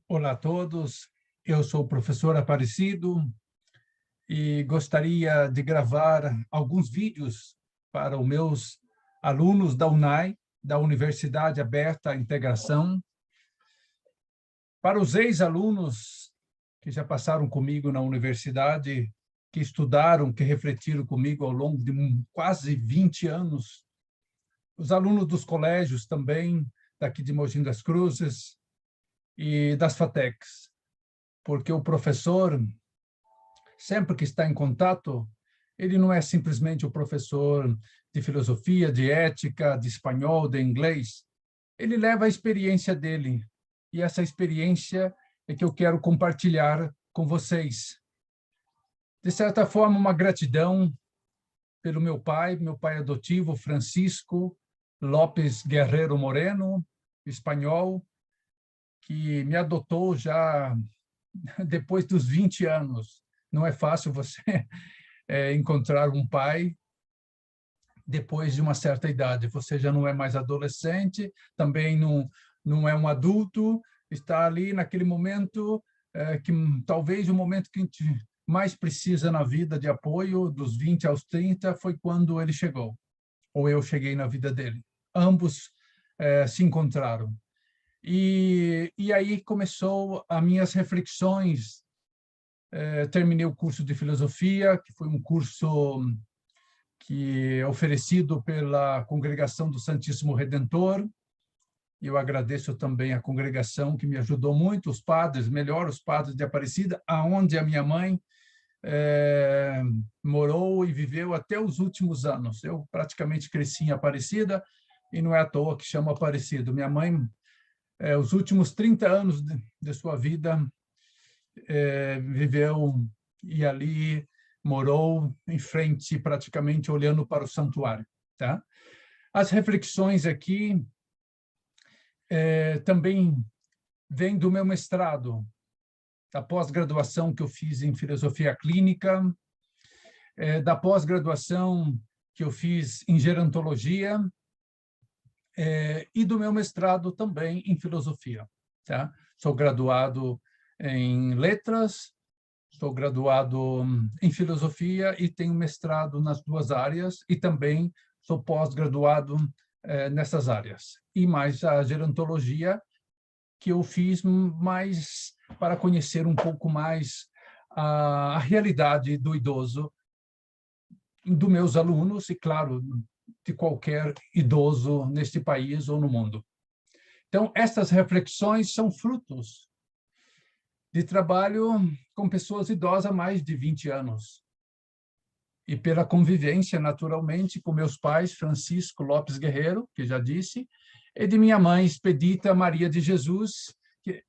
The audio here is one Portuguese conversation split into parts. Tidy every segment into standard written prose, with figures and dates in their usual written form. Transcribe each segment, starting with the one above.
Olá a todos, eu sou o professor Aparecido e gostaria de gravar alguns vídeos para os meus alunos da UNAI, da Universidade Aberta à Integração, para os ex-alunos que já passaram comigo na universidade, que estudaram, que refletiram comigo ao longo de quase 20 anos, os alunos dos colégios também, daqui de Mogi das Cruzes e das FATECs, porque o professor, sempre que está em contato, ele não é simplesmente o professor de filosofia, de ética, de espanhol, de inglês. Ele leva a experiência dele, e essa experiência é que eu quero compartilhar com vocês. De certa forma, uma gratidão pelo meu pai adotivo, Francisco Lopes Guerreiro Moreno, espanhol, que me adotou já depois dos 20 anos. Não é fácil você encontrar um pai depois de uma certa idade. Você já não é mais adolescente, também não é um adulto, está ali naquele momento que talvez o momento que a gente mais precisa na vida de apoio, dos 20 aos 30, foi quando ele chegou, ou eu cheguei na vida dele. Ambos se encontraram. E aí começou as minhas reflexões. Terminei o curso de filosofia, que foi um curso que é oferecido pela Congregação do Santíssimo Redentor. E eu agradeço também a congregação que me ajudou muito, os padres, melhor os padres de Aparecida, aonde a minha mãe morou e viveu até os últimos anos. Eu praticamente cresci em Aparecida, e não é à toa que chamo Aparecido. Minha mãe, os últimos 30 anos de sua vida, viveu e ali morou em frente, praticamente olhando para o santuário. Tá? As reflexões aqui também vêm do meu mestrado, da pós-graduação que eu fiz em filosofia clínica, da pós-graduação que eu fiz em gerontologia, e do meu mestrado também em filosofia. Tá? Sou graduado em letras, sou graduado em filosofia e tenho mestrado nas duas áreas, e também sou pós-graduado nessas áreas. E mais a gerontologia, que eu fiz mais para conhecer um pouco mais a realidade do idoso, dos meus alunos e, claro, de qualquer idoso neste país ou no mundo. Então, essas reflexões são frutos de trabalho com pessoas idosas há mais de 20 anos. E pela convivência, naturalmente, com meus pais, Francisco Lopes Guerreiro, que já disse, e de minha mãe, Expedita Maria de Jesus, que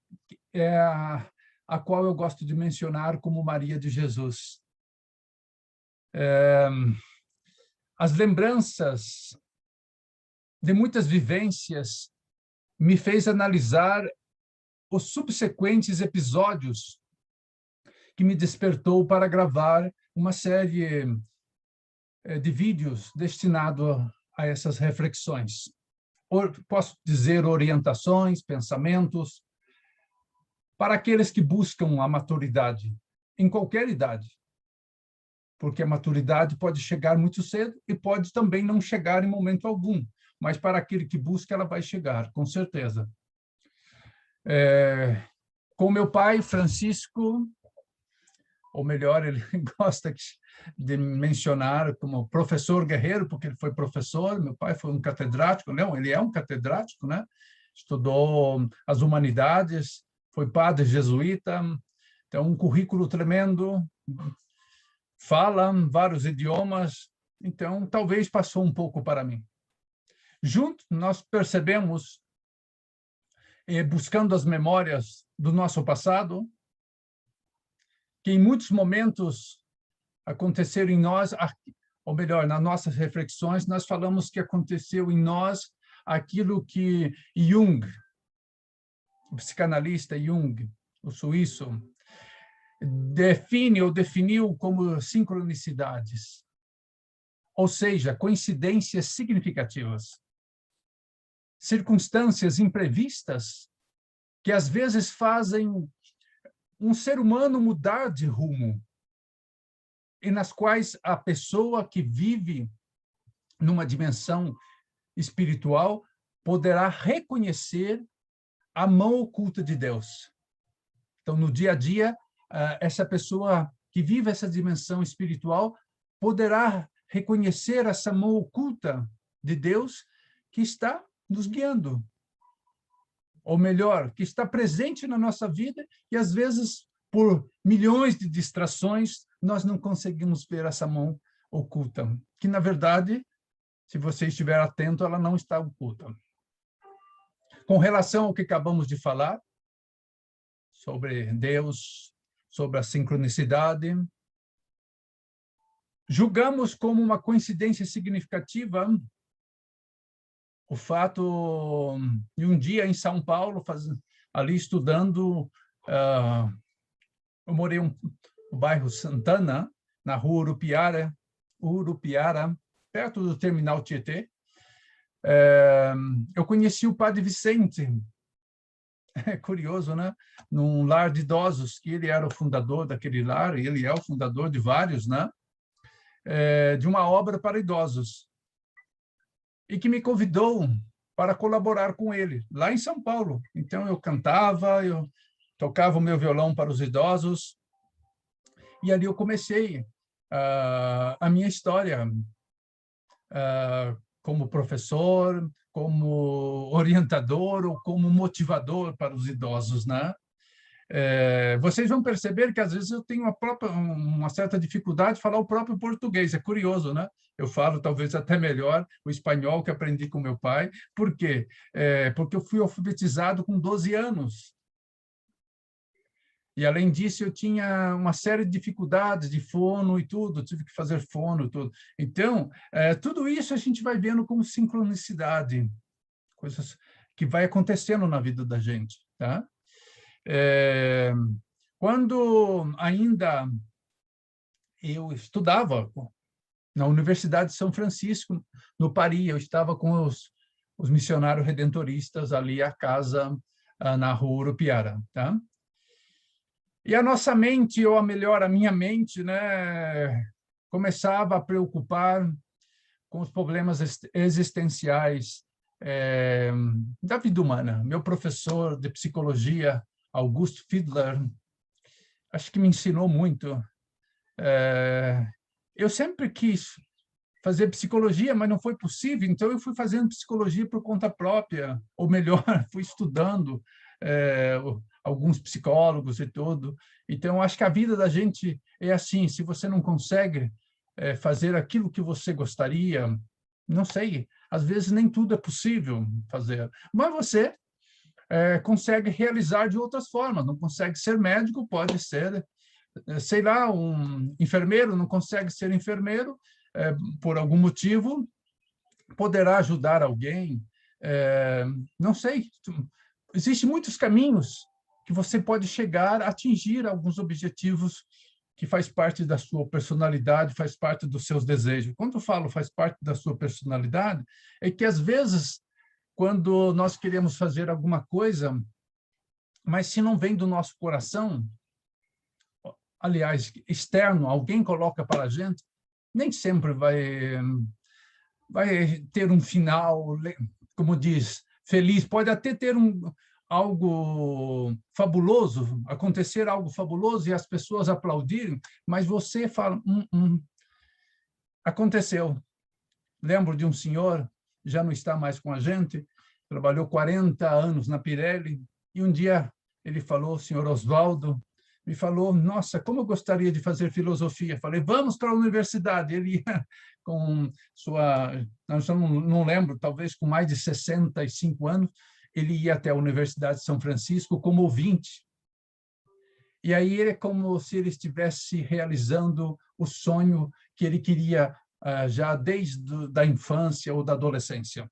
é a qual eu gosto de mencionar como Maria de Jesus. As lembranças de muitas vivências me fez analisar os subsequentes episódios que me despertou para gravar uma série de vídeos destinado a essas reflexões. Posso dizer orientações, pensamentos, para aqueles que buscam a maturidade, em qualquer idade. Porque a maturidade pode chegar muito cedo e pode também não chegar em momento algum, mas para aquele que busca, ela vai chegar, com certeza. Com meu pai, Francisco, ou melhor, ele gosta de mencionar como professor Guerreiro, porque ele foi professor. Meu pai foi um catedrático, não, ele é um catedrático, né? Estudou as humanidades, foi padre jesuíta, então um currículo tremendo, fala vários idiomas, então talvez passou um pouco para mim. Junto, nós percebemos, buscando as memórias do nosso passado, que em muitos momentos aconteceram em nós, ou melhor, nas nossas reflexões, nós falamos que aconteceu em nós aquilo que Jung, o psicanalista Jung, o suíço, define ou definiu como sincronicidades, ou seja, coincidências significativas, circunstâncias imprevistas que às vezes fazem um ser humano mudar de rumo, e nas quais a pessoa que vive numa dimensão espiritual poderá reconhecer a mão oculta de Deus. Então, no dia a dia, essa pessoa que vive essa dimensão espiritual poderá reconhecer essa mão oculta de Deus que está nos guiando. Ou melhor, que está presente na nossa vida e, às vezes, por milhões de distrações, nós não conseguimos ver essa mão oculta, que, na verdade, se você estiver atento, ela não está oculta. Com relação ao que acabamos de falar, sobre Deus, sobre a sincronicidade, julgamos como uma coincidência significativa o fato de um dia em São Paulo, ali estudando, eu morei no bairro Santana, na rua Urupiara, perto do terminal Tietê. Eu conheci o padre Vicente, é curioso, né? Num lar de idosos, que ele era o fundador daquele lar, e ele é o fundador de vários, né? De uma obra para idosos. E que me convidou para colaborar com ele, lá em São Paulo. Então, eu cantava, eu tocava o meu violão para os idosos, e ali eu comecei a minha história como professor, como orientador ou como motivador para os idosos, né? Vocês vão perceber que, às vezes, eu tenho uma certa dificuldade de falar o próprio português. É curioso, né? Eu falo, talvez, até melhor o espanhol que aprendi com meu pai. Por quê? Porque eu fui alfabetizado com 12 anos. E, além disso, eu tinha uma série de dificuldades de fono e tudo, tive que fazer fono e tudo. Então, tudo isso a gente vai vendo como sincronicidade, coisas que vai acontecendo na vida da gente, tá? Quando ainda eu estudava na Universidade de São Francisco, no Paris, eu estava com os missionários redentoristas ali, a casa na rua Urupiara, tá? E a nossa mente, ou melhor, a minha mente, né, começava a preocupar com os problemas existenciais da vida humana. Meu professor de psicologia, Augusto Fiedler, acho que me ensinou muito. Eu sempre quis fazer psicologia, mas não foi possível, então eu fui fazendo psicologia por conta própria, ou melhor, fui estudando alguns psicólogos e tudo. Então, acho que a vida da gente é assim, se você não consegue fazer aquilo que você gostaria, não sei, às vezes nem tudo é possível fazer, mas você consegue realizar de outras formas. Não consegue ser médico, pode ser, sei lá, um enfermeiro, não consegue ser enfermeiro, por algum motivo, poderá ajudar alguém, não sei. Existem muitos caminhos que você pode chegar a atingir alguns objetivos que faz parte da sua personalidade, faz parte dos seus desejos. Quando eu falo faz parte da sua personalidade, é que, às vezes, quando nós queremos fazer alguma coisa, mas se não vem do nosso coração, aliás, externo, alguém coloca para a gente, nem sempre vai ter um final, como diz, feliz. Pode até ter algo fabuloso, acontecer algo fabuloso e as pessoas aplaudirem, mas você fala, aconteceu. Lembro de um senhor, já não está mais com a gente, trabalhou 40 anos na Pirelli, e um dia ele falou, o senhor Oswaldo, me falou, nossa, como eu gostaria de fazer filosofia. Falei, vamos para a universidade. Ele ia com sua, não lembro, talvez com mais de 65 anos, ele ia até a Universidade de São Francisco como ouvinte. E aí é como se ele estivesse realizando o sonho que ele queria já desde a infância ou da adolescência.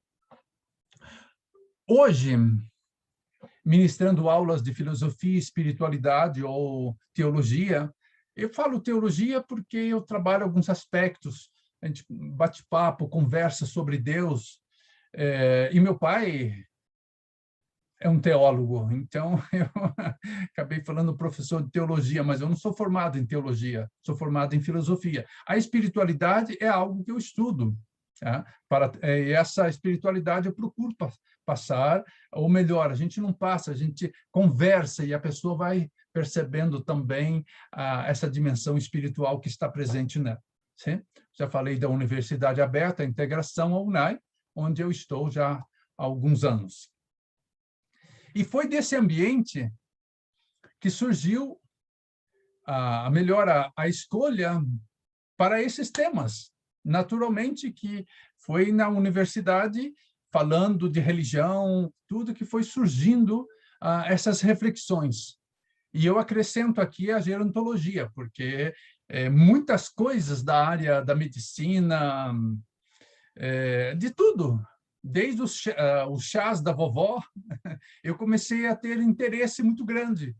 Hoje, ministrando aulas de filosofia, espiritualidade ou teologia, eu falo teologia porque eu trabalho alguns aspectos, a gente bate papo, conversa sobre Deus, e meu pai é um teólogo, então eu acabei falando professor de teologia, mas eu não sou formado em teologia, sou formado em filosofia. A espiritualidade é algo que eu estudo, tá? Essa espiritualidade eu procuro passar, ou melhor, a gente não passa, a gente conversa e a pessoa vai percebendo também essa dimensão espiritual que está presente nela. Sim? Já falei da Universidade Aberta, a integração ao UNAI, onde eu estou já há alguns anos. E foi desse ambiente que surgiu a escolha para esses temas. Naturalmente que foi na universidade, falando de religião, tudo que foi surgindo essas reflexões. E eu acrescento aqui a gerontologia, porque muitas coisas da área da medicina, de tudo, desde os chás da vovó, eu comecei a ter interesse muito grande,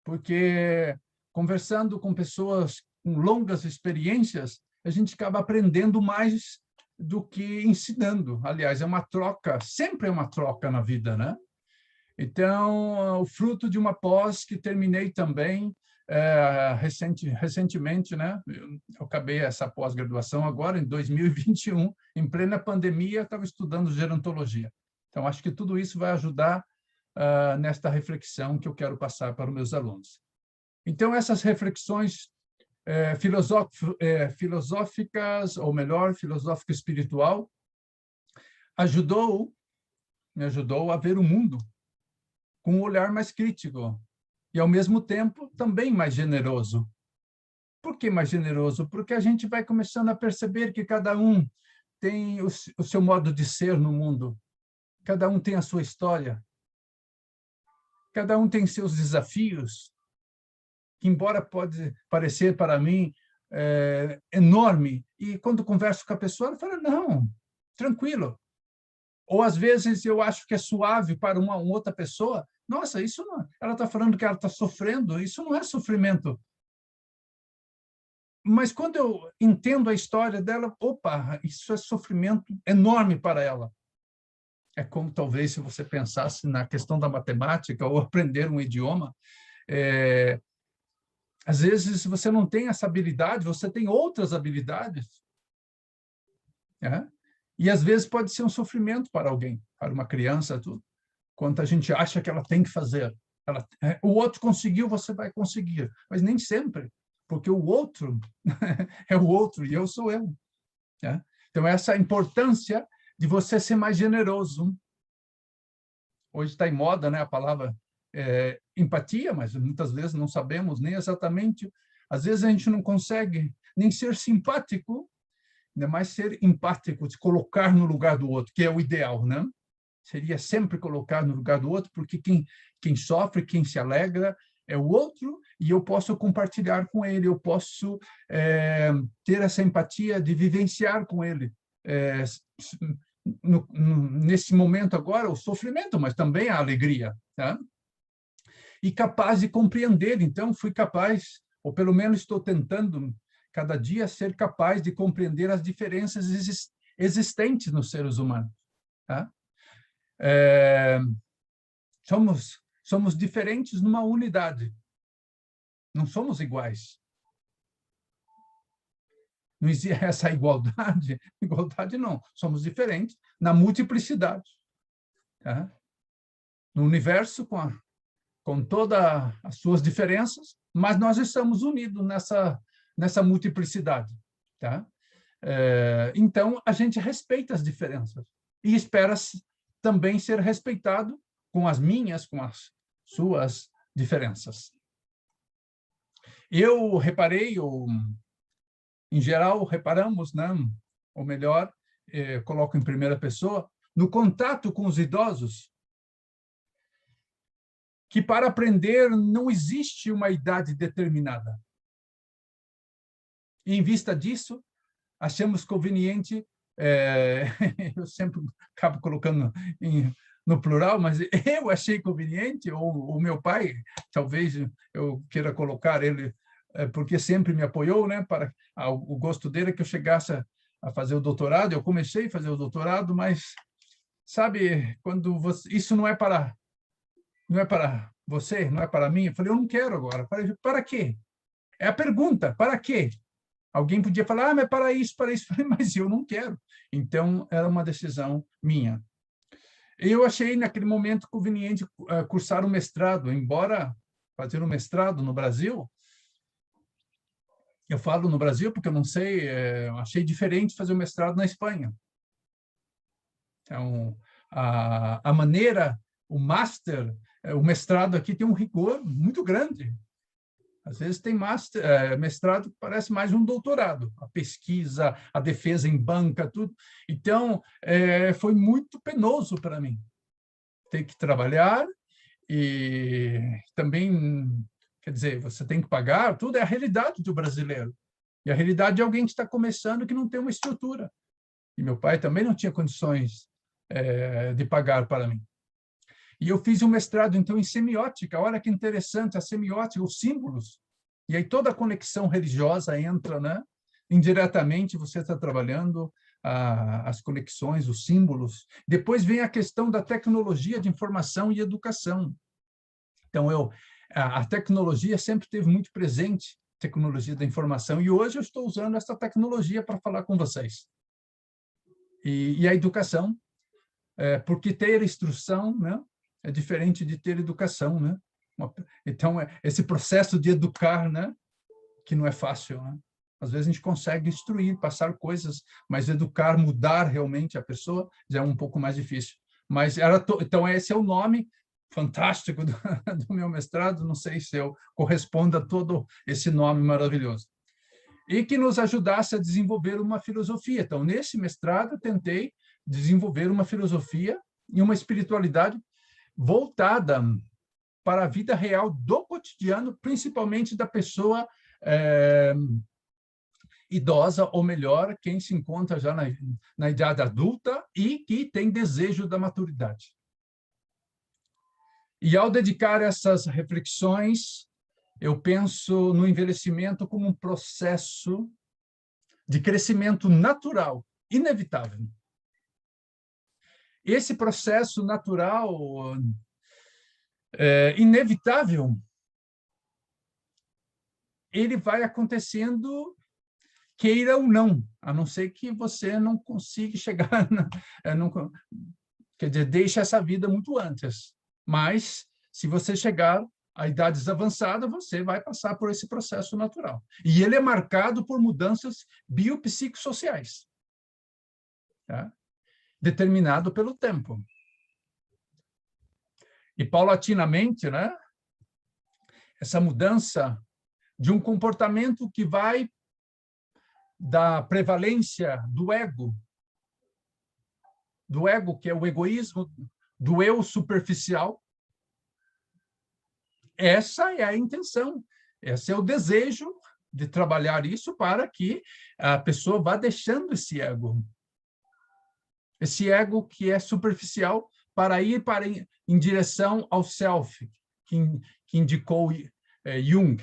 porque conversando com pessoas com longas experiências, a gente acaba aprendendo mais do que ensinando. Aliás, é uma troca, sempre é uma troca na vida, né? Então, o fruto de uma pós que terminei também recentemente, né? Eu acabei essa pós-graduação agora, em 2021, em plena pandemia, estava estudando gerontologia. Então, acho que tudo isso vai ajudar nesta reflexão que eu quero passar para os meus alunos. Então, essas reflexões filosóficas, ou melhor, filosófico-espiritual, me ajudou a ver o mundo com um olhar mais crítico e, ao mesmo tempo, também mais generoso. Por que mais generoso? Porque a gente vai começando a perceber que cada um tem o seu modo de ser no mundo, cada um tem a sua história, cada um tem seus desafios, que, embora pode parecer para mim enorme, e quando converso com a pessoa, ela fala, não, tranquilo. Ou, às vezes, eu acho que é suave para uma outra pessoa. Nossa, isso não... Ela está falando que ela está sofrendo, isso não é sofrimento. Mas, quando eu entendo a história dela, opa, isso é sofrimento enorme para ela. É como, talvez, se você pensasse na questão da matemática ou aprender um idioma, às vezes você não tem essa habilidade, você tem outras habilidades. Né? E, às vezes, pode ser um sofrimento para alguém, para uma criança, tudo. Quando a gente acha que ela tem que fazer. O outro conseguiu, você vai conseguir. Mas nem sempre, porque o outro é o outro e eu sou eu. Né? Então, essa importância de você ser mais generoso. Hoje está em moda, né, a palavra empatia, mas muitas vezes não sabemos nem exatamente. Às vezes a gente não consegue nem ser simpático, ainda mais ser empático, se colocar no lugar do outro, que é o ideal, né? Seria sempre colocar no lugar do outro, porque quem sofre, quem se alegra é o outro, e eu posso compartilhar com ele, eu posso ter essa empatia de vivenciar com ele. Nesse momento agora, o sofrimento, mas também a alegria. Tá? E capaz de compreender. Então, fui capaz, ou pelo menos estou tentando, cada dia, ser capaz de compreender as diferenças existentes nos seres humanos. Tá? Somos diferentes numa unidade. Não somos iguais. Não existe essa igualdade. Igualdade não. Somos diferentes na multiplicidade. Tá? No universo, com todas as suas diferenças, mas nós estamos unidos nessa multiplicidade. Tá? Então, a gente respeita as diferenças e espera também ser respeitado com as minhas, com as suas diferenças. Eu reparei, ou, em geral, reparamos, né? Ou melhor, coloco em primeira pessoa, no contato com os idosos, que para aprender não existe uma idade determinada. E, em vista disso, achamos conveniente, eu sempre acabo colocando no plural, mas eu achei conveniente, ou o meu pai, talvez eu queira colocar ele, porque sempre me apoiou, né, o gosto dele é que eu chegasse a fazer o doutorado. Eu comecei a fazer o doutorado, mas, sabe, quando isso não é para Não é para você? Não é para mim? Eu falei, eu não quero agora. Eu falei, para quê? É a pergunta, para quê? Alguém podia falar, mas para isso, para isso. Eu falei, mas eu não quero. Então, era uma decisão minha. Eu achei, naquele momento, conveniente cursar o mestrado, embora fazer um mestrado no Brasil, eu falo no Brasil porque eu não sei, achei diferente fazer o mestrado na Espanha. Então, a maneira, o master, o mestrado aqui tem um rigor muito grande. Às vezes tem mestrado que parece mais um doutorado, a pesquisa, a defesa em banca, tudo. Então, foi muito penoso para mim ter que trabalhar e também, quer dizer, você tem que pagar, tudo é a realidade do brasileiro. E a realidade de alguém que está começando que não tem uma estrutura. E meu pai também não tinha condições de pagar para mim. E eu fiz um mestrado, então, em semiótica. Olha que interessante, a semiótica, os símbolos. E aí toda a conexão religiosa entra, né? Indiretamente, você está trabalhando as conexões, os símbolos. Depois vem a questão da tecnologia de informação e educação. Então, a tecnologia sempre esteve muito presente, tecnologia da informação, e hoje eu estou usando essa tecnologia para falar com vocês. E a educação, porque ter instrução, né, é diferente de ter educação, né? Então, esse processo de educar, né, que não é fácil, né? Às vezes a gente consegue instruir, passar coisas, mas educar, mudar realmente a pessoa, já é um pouco mais difícil. Mas então, esse é o nome fantástico do meu mestrado, não sei se eu correspondo a todo esse nome maravilhoso. E que nos ajudasse a desenvolver uma filosofia. Então, nesse mestrado, eu tentei desenvolver uma filosofia e uma espiritualidade voltada para a vida real do cotidiano, principalmente da pessoa idosa, ou melhor, quem se encontra já na idade adulta e que tem desejo da maturidade. E ao dedicar essas reflexões, eu penso no envelhecimento como um processo de crescimento natural, inevitável. Esse processo natural, inevitável, ele vai acontecendo, queira ou não, a não ser que você não consiga chegar, quer dizer, deixe essa vida muito antes. Mas, se você chegar a idades avançadas, você vai passar por esse processo natural. E ele é marcado por mudanças biopsicossociais, tá? Determinado pelo tempo. E, paulatinamente, né, essa mudança de um comportamento que vai da prevalência do ego, que é o egoísmo, do eu superficial. Essa é a intenção, esse é o desejo de trabalhar isso para que a pessoa vá deixando esse ego que é superficial, para ir em direção ao self, que indicou Jung,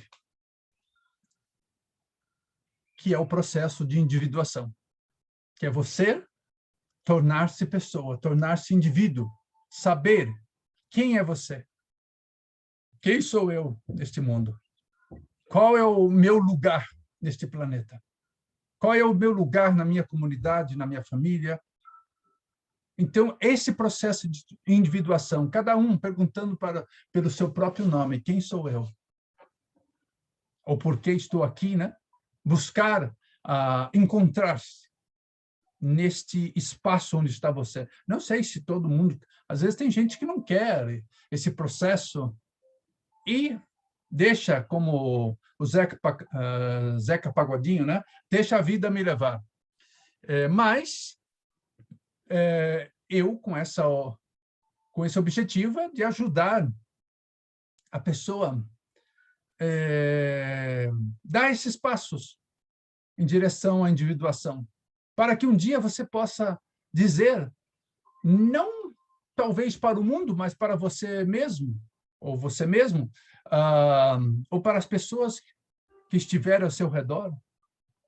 que é o processo de individuação, que é você tornar-se pessoa, tornar-se indivíduo, saber quem é você, quem sou eu neste mundo, qual é o meu lugar neste planeta, qual é o meu lugar na minha comunidade, na minha família. Então, esse processo de individuação, cada um perguntando pelo seu próprio nome, quem sou eu? Ou por que estou aqui, né? Buscar encontrar-se neste espaço onde está você. Não sei se todo mundo... Às vezes tem gente que não quer esse processo e deixa, como o Zeca Pagodinho, né? Deixa a vida me levar. Mas eu, com esse objetivo, é de ajudar a pessoa dar esses passos em direção à individuação, para que um dia você possa dizer, não talvez para o mundo, mas para você mesmo, ou você mesmo, ou para as pessoas que estiverem ao seu redor,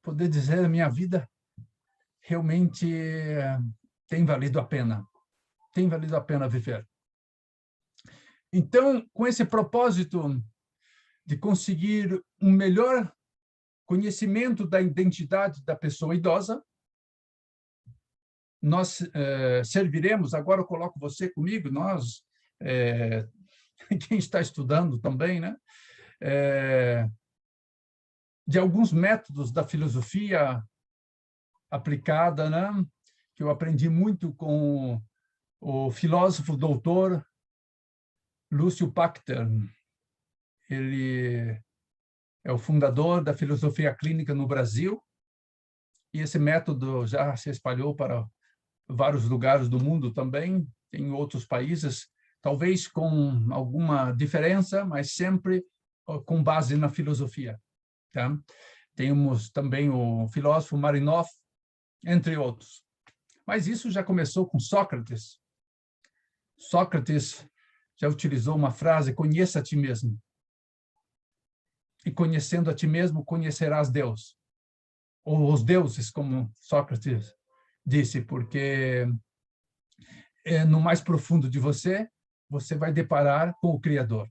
poder dizer, a minha vida realmente tem valido a pena viver. Então, com esse propósito de conseguir um melhor conhecimento da identidade da pessoa idosa, nós serviremos, agora eu coloco você comigo, nós, quem está estudando também, né? De alguns métodos da filosofia aplicada, né? Que eu aprendi muito com o filósofo doutor Lúcio Pachter. Ele é o fundador da filosofia clínica no Brasil, e esse método já se espalhou para vários lugares do mundo também, em outros países, talvez com alguma diferença, mas sempre com base na filosofia. Tá? Temos também o filósofo Marinov, entre outros. Mas isso já começou com Sócrates. Sócrates já utilizou uma frase: conheça a ti mesmo. E conhecendo a ti mesmo, conhecerás Deus. Ou os deuses, como Sócrates disse, porque no mais profundo de você, você vai deparar com o Criador.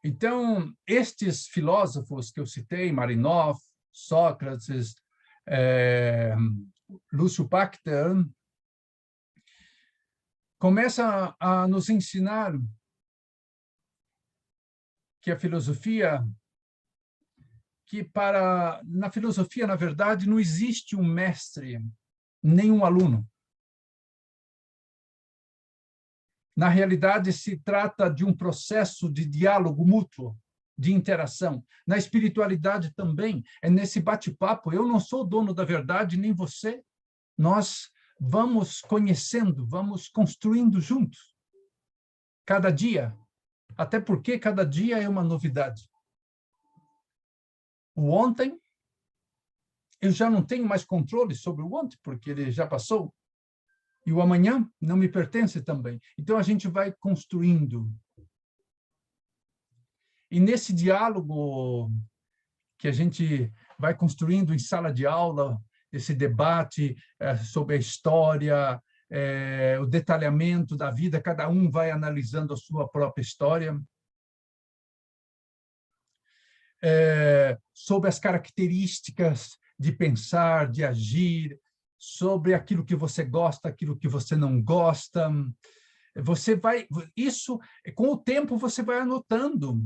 Então, estes filósofos que eu citei, Marinov, Sócrates, Lúcio Pachter, começam a nos ensinar que a filosofia, na filosofia, na verdade, não existe um mestre, nem um aluno. Na realidade, se trata de um processo de diálogo mútuo, de interação. Na espiritualidade também, é nesse bate-papo. Eu não sou o dono da verdade, nem você. Nós vamos conhecendo, vamos construindo juntos, cada dia. Até porque cada dia é uma novidade. O ontem, eu já não tenho mais controle sobre o ontem, porque ele já passou. E o amanhã não me pertence também. Então, a gente vai construindo. E nesse diálogo que a gente vai construindo em sala de aula, esse debate sobre a história, o detalhamento da vida, cada um vai analisando a sua própria história, sobre as características de pensar, de agir, sobre aquilo que você gosta, aquilo que você não gosta. Você vai, isso, com o tempo, você vai anotando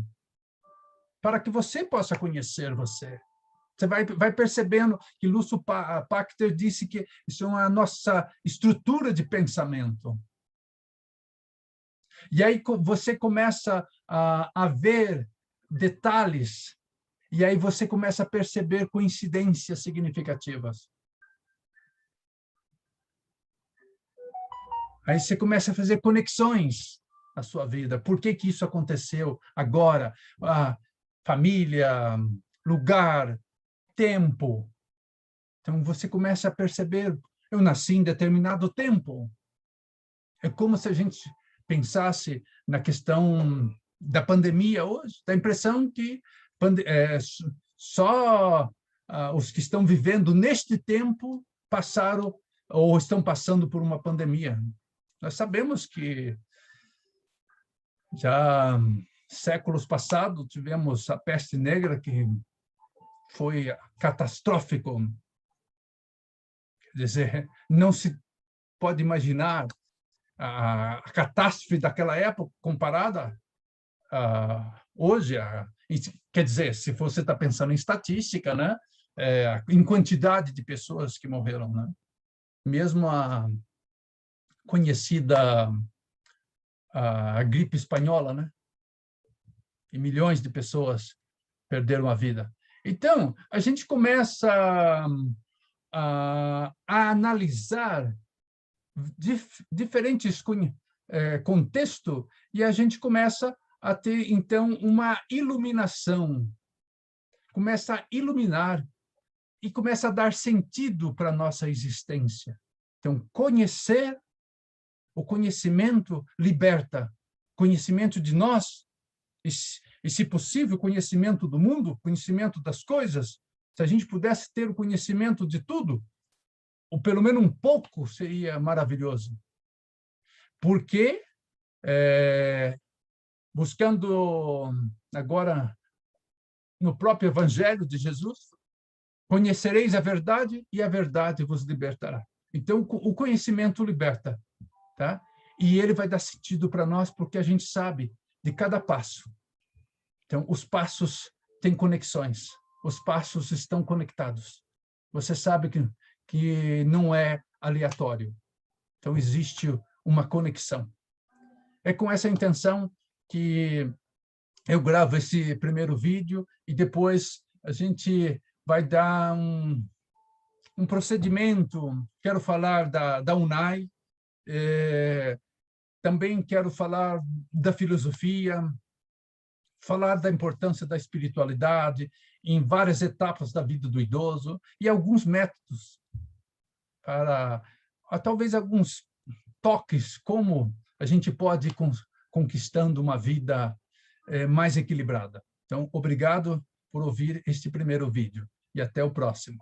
para que você possa conhecer você. Você vai percebendo que Lúcio Pachter disse que isso é a nossa estrutura de pensamento. E aí você começa a ver detalhes, e aí você começa a perceber coincidências significativas. Aí você começa a fazer conexões na sua vida. Por que que isso aconteceu agora? Família, lugar, tempo. Então, você começa a perceber, eu nasci em determinado tempo. É como se a gente pensasse na questão da pandemia hoje. Dá a impressão que só os que estão vivendo neste tempo passaram ou estão passando por uma pandemia. Nós sabemos que já séculos passados tivemos a peste negra, que foi catastrófico. Quer dizer, não se pode imaginar a catástrofe daquela época comparada a hoje. Quer dizer, se você está pensando em estatística, né? Em quantidade de pessoas que morreram, né? Mesmo a conhecida a gripe espanhola, né? E milhões de pessoas perderam a vida. Então, a gente começa a analisar diferentes contextos, e a gente começa a ter, então, uma iluminação, começa a iluminar e começa a dar sentido para a nossa existência. Então, o conhecimento liberta, conhecimento de nós, e, se possível, conhecimento do mundo, conhecimento das coisas. Se a gente pudesse ter o conhecimento de tudo, ou pelo menos um pouco, seria maravilhoso. Porque buscando agora no próprio Evangelho de Jesus, conhecereis a verdade e a verdade vos libertará. Então, o conhecimento liberta, tá? E ele vai dar sentido para nós porque a gente sabe de cada passo. Então, os passos têm conexões, os passos estão conectados. Você sabe que não é aleatório. Então, existe uma conexão. É com essa intenção que eu gravo esse primeiro vídeo e depois a gente vai dar um procedimento. Quero falar da UNAI, também quero falar da filosofia, falar da importância da espiritualidade em várias etapas da vida do idoso e alguns métodos para, talvez, alguns toques, como a gente pode ir conquistando uma vida mais equilibrada. Então, obrigado por ouvir este primeiro vídeo e até o próximo.